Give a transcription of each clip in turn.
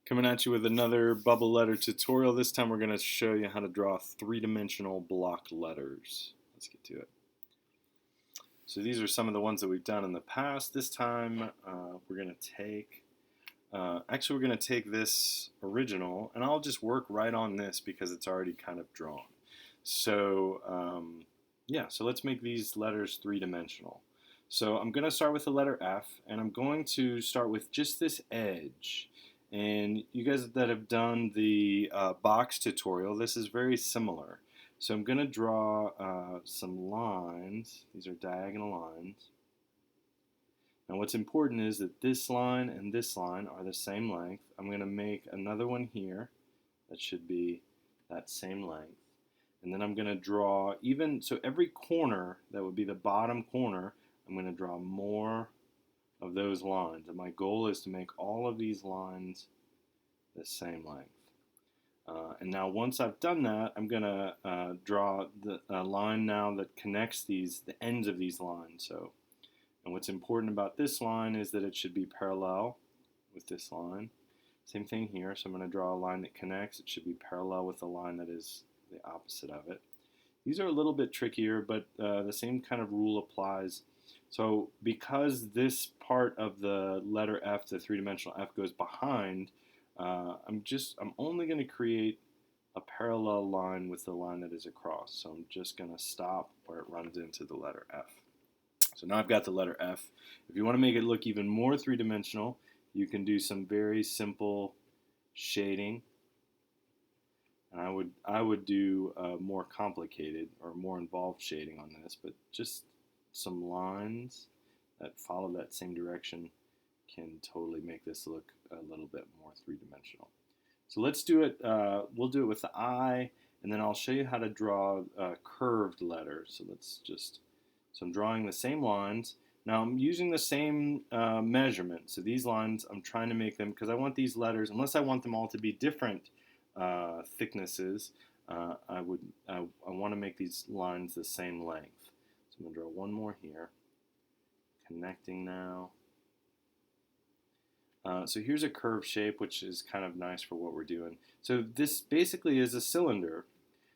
Coming at you with another bubble letter tutorial. This time we're going to show you how to draw three-dimensional block letters. Let's get to it. So these are some of the ones that we've done in the past. This time we're going to take this original, and I'll just work right on this because it's already kind of drawn. So so let's make these letters three-dimensional. So I'm going to start with the letter F, and I'm going to start with just this edge. And you guys that have done the box tutorial, this is very similar. So I'm going to draw some lines. These are diagonal lines. Now what's important is that this line and this line are the same length. I'm going to make another one here that should be that same length. And then I'm going to draw so every corner, that would be the bottom corner, I'm going to draw more of those lines. And my goal is to make all of these lines the same length. And now once I've done that, I'm going to draw the line now that connects the ends of these lines. And what's important about this line is that it should be parallel with this line. Same thing here, so I'm going to draw a line that connects. It should be parallel with the line that is the opposite of it. These are a little bit trickier, but the same kind of rule applies. So because this part of the letter F, the three-dimensional F, goes behind, I'm only going to create a parallel line with the line that is across. So I'm just going to stop where it runs into the letter F. So now I've got the letter F. If you want to make it look even more three-dimensional, you can do some very simple shading. And I would do more complicated or more involved shading on this, but just some lines that follow that same direction can totally make this look a little bit more three-dimensional. So let's do it. We'll do it with the eye, and then I'll show you how to draw curved letters. So I'm drawing the same lines. Now I'm using the same measurement. So these lines, I'm trying to make them, because I want these letters, unless I want them all to be different thicknesses, I want to make these lines the same length. So I'm going to draw one more here, connecting now. So here's a curved shape, which is kind of nice for what we're doing. So this basically is a cylinder.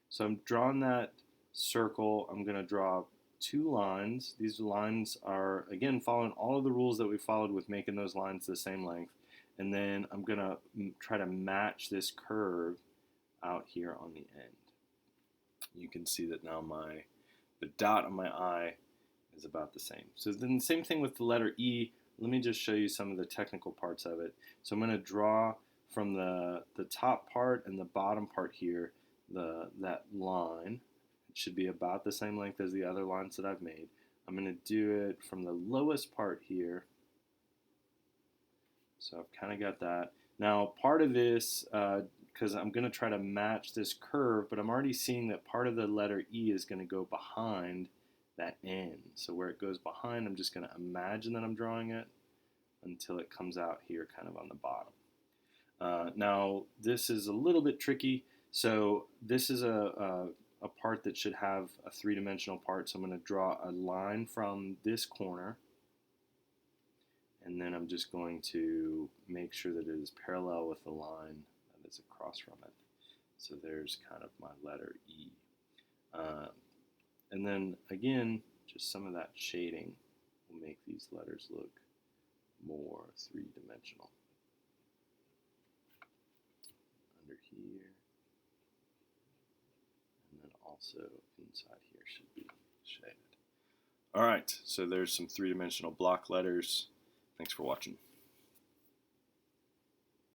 So I'm drawing that circle. I'm going to draw two lines. These lines are, again, following all of the rules that we followed with making those lines the same length. And then I'm going to try to match this curve out here on the end. You can see that now the dot on my eye is about the same. So then the same thing with the letter E. Let me just show you some of the technical parts of it. So I'm going to draw from the top part and the bottom part here, that line. It should be about the same length as the other lines that I've made. I'm going to do it from the lowest part here. So I've kind of got that. Now part of this, because I'm going to try to match this curve, but I'm already seeing that part of the letter E is going to go behind that end. So where it goes behind, I'm just going to imagine that I'm drawing it until it comes out here kind of on the bottom. Now this is a little bit tricky. So this is a part that should have a three-dimensional part. So I'm going to draw a line from this corner, and then I'm just going to make sure that it is parallel with the line that is across from it. So there's kind of my letter E. And then again, just some of that shading will make these letters look more three-dimensional. Under here, and then also inside here should be shaded. Alright, so there's some three-dimensional block letters. Thanks for watching.